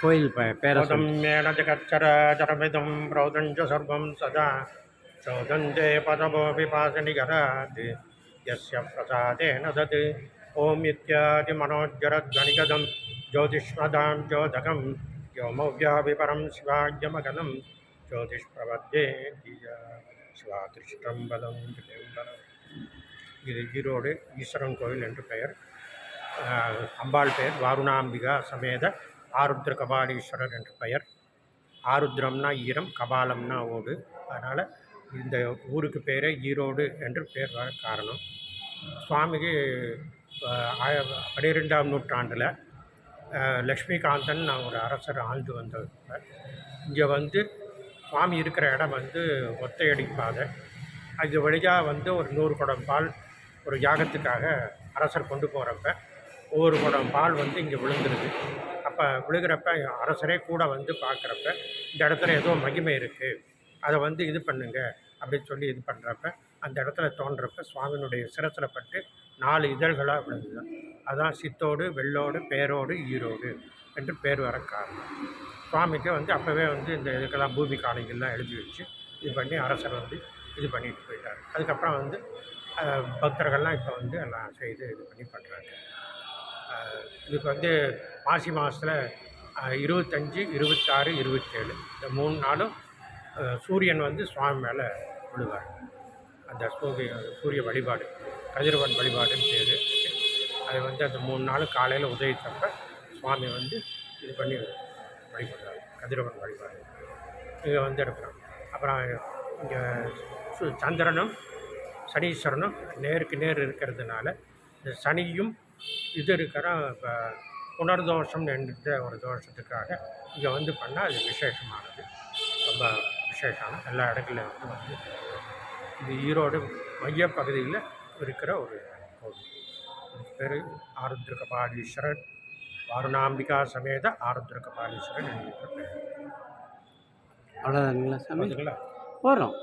கோயில் பேரை மேன ஜகச்சர ஜரமிதம் பிரௌதஞ்ச சர்வம் சதா சோதந்தே பதபோ விபாசனிகராத் யஸ்ய பிரசாதேன தத் ஓம் இத்யாதி மனோஜரத்வனிகதம் ஜோதிஷ்மதாம் ஜோதகம் யோமவ்யாபிபரம் சிவாஜ்யமகனம் ஜோதிஷ்பிரபத்தே சிவாதிருஷ்டம் பலம் திலேம்பரம். இது ஈரோடு ஈஸ்வரன் கோயில் என்று பெயர். அம்பாள் பெயர் வாருணாம்பிகா சமேத ஆருத்ர கபாலீஸ்வரர் என்று பெயர். ஆருத்ரம்னா ஈரம், கபாலம்னா ஓடு. அதனால் இந்த ஊருக்கு பேரே ஈரோடு என்று பேர் வர காரணம். சுவாமிக்கு 12ஆம் நூற்றாண்டில் லக்ஷ்மிகாந்தன் ஒரு அரசர் ஆண்டு வந்தவர். இங்கே வந்து சுவாமி இருக்கிற இடம் வந்து ஒத்தையடி பாதை. அது வழியாக வந்து ஒரு 100 குடம் பால் ஒரு யாகத்துக்காக அரசர் கொண்டு போகிறப்ப ஒவ்வொரு குடம் பால் வந்து இங்கே விழுந்துருது. அப்போ விழுகிறப்ப அரசரே கூட வந்து பார்க்குறப்ப இந்த இடத்துல ஏதோ மகிமை இருக்குது, அதை வந்து இது பண்ணுங்க அப்படின்னு சொல்லி இது பண்ணுறப்ப அந்த இடத்துல தோன்றப்ப சுவாமியினுடைய சிரசில் பட்டு 4 இதழ்களாக விழுந்துதான். அதான் சித்தோடு வெள்ளோடு பேரோடு ஈரோடு என்று பேர் வர காரணம். சுவாமிக்கு வந்து அப்போவே வந்து இந்த இதுக்கெல்லாம் பூமி காணிகள்லாம் எழுதி வச்சு இது பண்ணி அரசர் வந்து இது பண்ணிட்டு போயிட்டார். அதுக்கப்புறம் வந்து பக்தர்கள்லாம் இப்போ வந்து எல்லாம் செய்து இது பண்ணி பண்ணுறாங்க. இதுக்கு வந்து மாசி மாதத்தில் 25, 26, 27 இந்த 3 நாளும் சூரியன் வந்து சுவாமி மேலே விழுவார். அந்த சூரிய வழிபாடு கதிரவன் வழிபாடுன்னு பேர். அது வந்து அந்த 3 நாளும் காலையில் உதயத்தப்ப சுவாமி வந்து இது பண்ணி வழிபடுறார், கதிரவன் வழிபாடு. இங்கே வந்து இருக்கிறோம். அப்புறம் இங்கே சந்திரனும் சனீஸ்வரனும் நேருக்கு நேர் இருக்கிறதுனால இந்த சனியும் இது இருக்கிற இப்போ புனர்தோஷம் என்ற ஒரு தோஷத்துக்காக இங்கே வந்து பண்ணால் அது விசேஷமானது, ரொம்ப விசேஷமான எல்லா இடங்கள்லையும் வந்து இது ஈரோடு மையப்பகுதியில் இருக்கிற ஒரு கோவில். பேர் ஆருத்ர கபாலீஸ்வரர், வாருணாம்பிகா சமேத ஆருத்ர கபாலீஸ்வரர் என்கிற பேர். அவ்வளோதானுங்களா சாமி? போகிறோம்.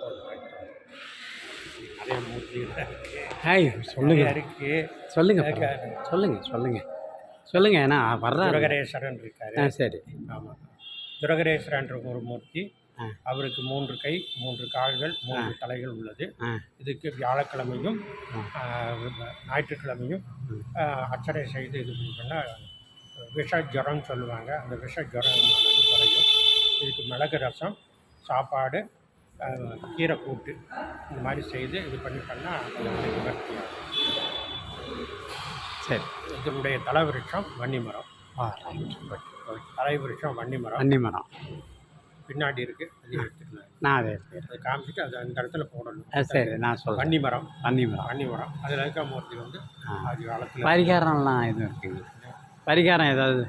நிறைய மூர்த்திகள் இருக்குது. ஹாய் சொல்லுங்கள் இருக்குது, சொல்லுங்கள் சொல்லுங்கள் சொல்லுங்கள் சொல்லுங்கள். ஏன்னா வர்ற துரகரேஸ்வரன் இருக்கார். சரி. ஆமாம், துரகரேஸ்வரன்ற ஒரு மூர்த்தி. அவருக்கு 3 கை 3 கால்கள் 3 தலைகள் உள்ளது. இதுக்கு வியாழக்கிழமையும் ஞாயிற்றுக்கிழமையும் அர்ச்சனை செய்து இது பண்ணால் விஷஜுரம்னு சொல்லுவாங்க. அந்த விஷஜுரம் குறையும். இதுக்கு மிளகு ரசம், சாப்பாடு, கீரை கூட்டு இந்த மாதிரி செய்து இது பண்ணால் அது வந்து நிவர்த்தியாகும். சரி. இதனுடைய தலைவிருட்சம் வன்னிமரம். தலைவிருட்சம் வன்னிமரம் பின்னாடி இருக்குது. அது எடுத்துக்கலாம், நான் அதை அதை காமிச்சிட்டு அதை அந்த இடத்துல போடணும். சரி, நான் சொல்கிறேன். வன்னிமரம் அதில் இருக்க மூர்த்தி வந்து அது காலத்தில் பரிகாரம்லாம் எதுவும் இருக்குங்க? பரிகாரம் ஏதாவது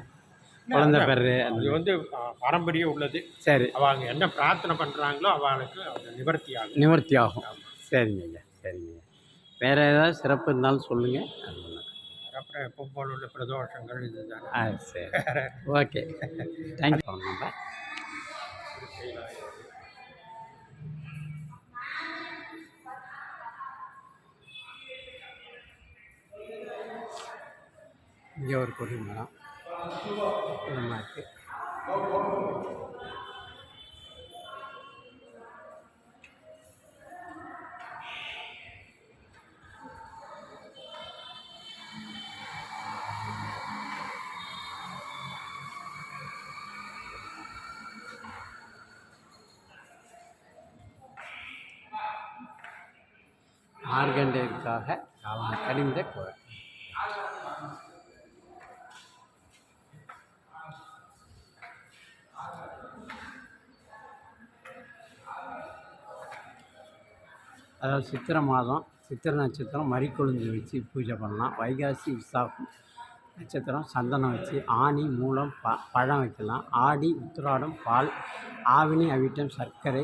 குழந்தை பேர் அது வந்து பாரம்பரியம் உள்ளது. சரி. அவங்க என்ன பிரார்த்தனை பண்ணுறாங்களோ அவளுக்கு நிவர்த்தி ஆகும். சரிங்க ஐயா, சரிங்க ஐயா. வேறு ஏதாவது சிறப்பு இருந்தாலும் சொல்லுங்கள். அப்புறம் எப்போ போல உள்ள பிரதோஷங்கள் இதுதானே. சரி, ஓகே, தேங்க்யூ. நம்ம இங்கே ஒரு கொடி மரம் இருக்குது. மார்கண்டேயருக்காக அவன் கனிந்த கோயில். அதாவது சித்திரை மாதம், சித்திரை நட்சத்திரம் மறிக்கொழுந்து வச்சு பூஜை பண்ணலாம். வைகாசி விசாகம் நட்சத்திரம் சந்தனம் வச்சு, ஆனி மூலம் பழம் வைக்கலாம். ஆடி உத்திராடம் பால், ஆவினி அவிட்டம் சர்க்கரை,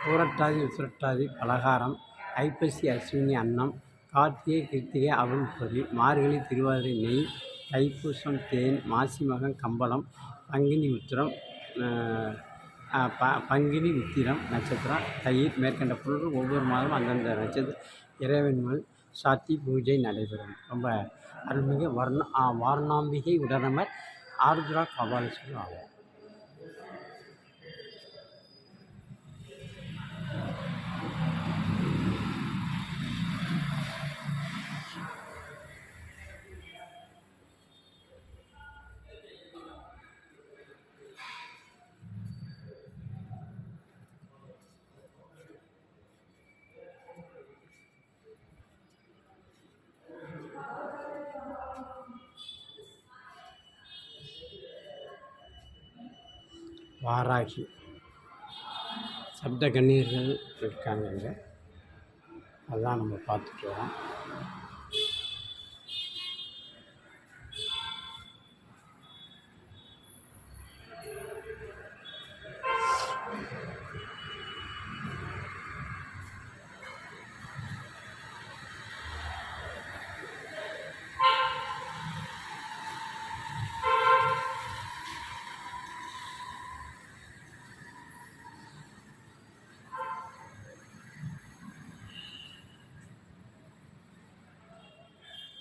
பூரட்டாதி உத்திரட்டாதி பலகாரம், ஐப்பசி அஸ்வினி அன்னம், கார்த்திகை கிருத்திகை அவல் பொரி, மார்கழி திருவாதிரை நெய், தைப்பூசம் தேன், மாசி மகம் கம்பளம், பங்கினி உத்திரம் பங்கினி உத்திரம் நட்சத்திரம் தயிர் மேற்கண்ட பொருட்கள் ஒவ்வொரு மாதமும் அந்தந்த நட்சத்திர இறைவன் மேல் சாத்தி பூஜை நடைபெறும். ரொம்ப அருள்மிகு வாரணாம்பிகை உடனமர் ஆருத்ரா கபாலீஸ்வரர் ஆகும். வாராகி சப்த கன்னியர்கள் இருக்காங்க இங்கே. அதான் நம்ம பார்த்துட்டு வரோம்.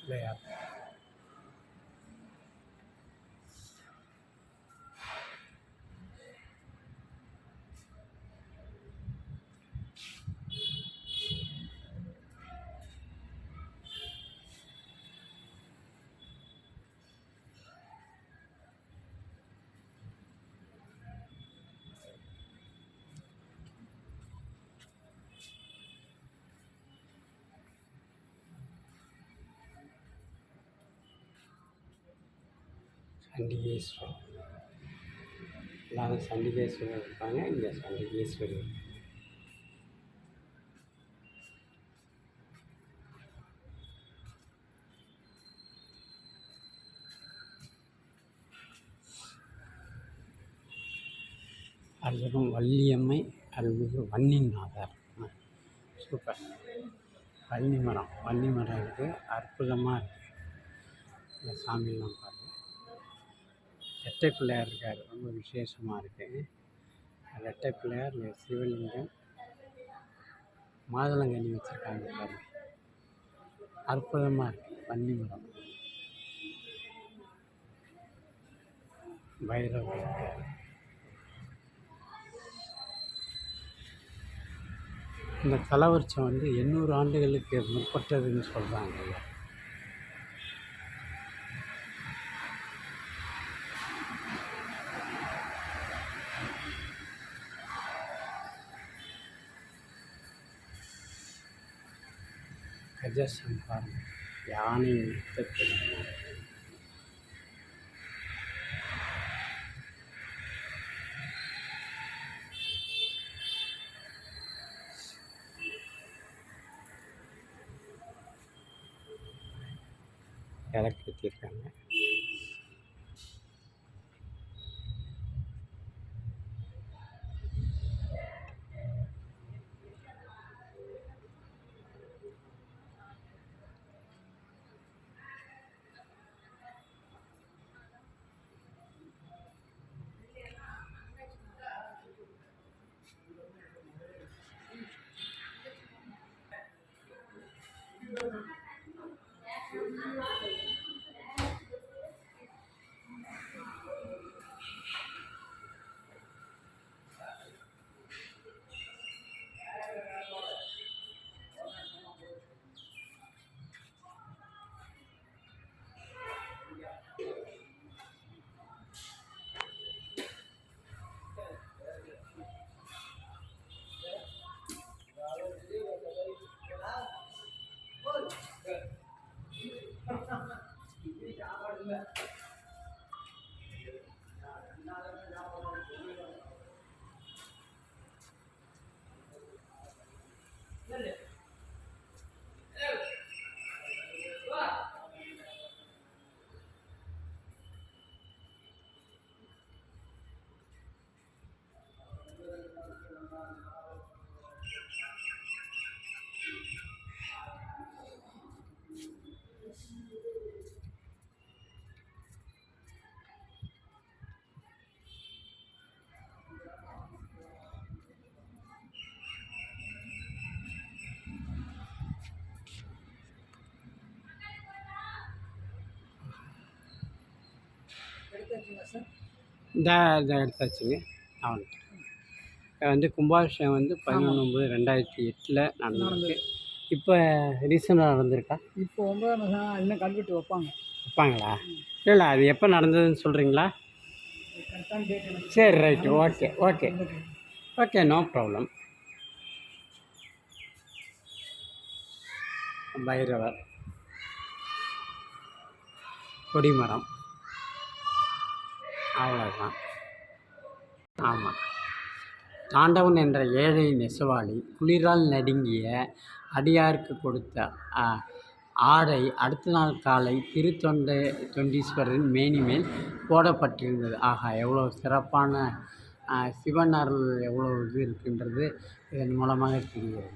இல்லையா? சண்டிகேஸ்வரர் எல்லாரும் சண்டிகேஸ்வரர் இருப்பாங்க. இங்கே சண்டிகேஸ்வரி அருள்மிகு வள்ளியம்மை, அருள்மிகு வன்னிநாதர். சூப்பர். வன்னி மரம் இருக்குது. அற்புதமாக இருக்குது. இந்த சாமியெல்லாம் பாருங்கள். ரெட்டை பிள்ளையார் இருக்கார். ரொம்ப விசேஷமாக இருக்குது. ரெட்டை பிள்ளையார், சிவலிங்கம், மாதுளங்கனி வச்சுருக்காங்க பாருங்கள். அற்புதமாக இருக்குது. வன்னி மரம், பைரவர் இருக்கார். இந்த தலவருட்சம் 800 ஆண்டுகளுக்கு முற்பட்டதுன்னு சொல்கிறாங்க. கஜசம்ஹாரம், யானை யுத்தத்தில் விளக்கு ஏற்றிருக்காங்க. இந்த எடுத்தாச்சுங்க. அவன்கிட்ட கும்பாபிஷேகம் 11/9/2008 நடந்திருக்கு. இப்போ ரீசெண்டாக நடந்திருக்கா? இப்போ 9ஆம் மாதம் இன்னும் கல்வெட்டு வைப்பாங்களா? இல்லை, அது எப்போ நடந்ததுன்னு சொல்கிறீங்களா? கரெக்டான டேட். சரி, right. Okay okay okay, no problem. பைரவர், கொடிமரம், அவ்வளோதான். ஆமாம். தாண்டவன் என்ற ஏழை நெசவாளி குளிரால் நடுங்கிய அடியாருக்கு கொடுத்த ஆடை அடுத்த நாள் காலை தொண்டீஸ்வரரின் மேனி மேல் போடப்பட்டிருந்தது. ஆகா, எவ்வளோ சிறப்பான சிவன் அருள் எவ்வளோ இது இருக்கின்றது இதன் மூலமாக தெரிகிறது.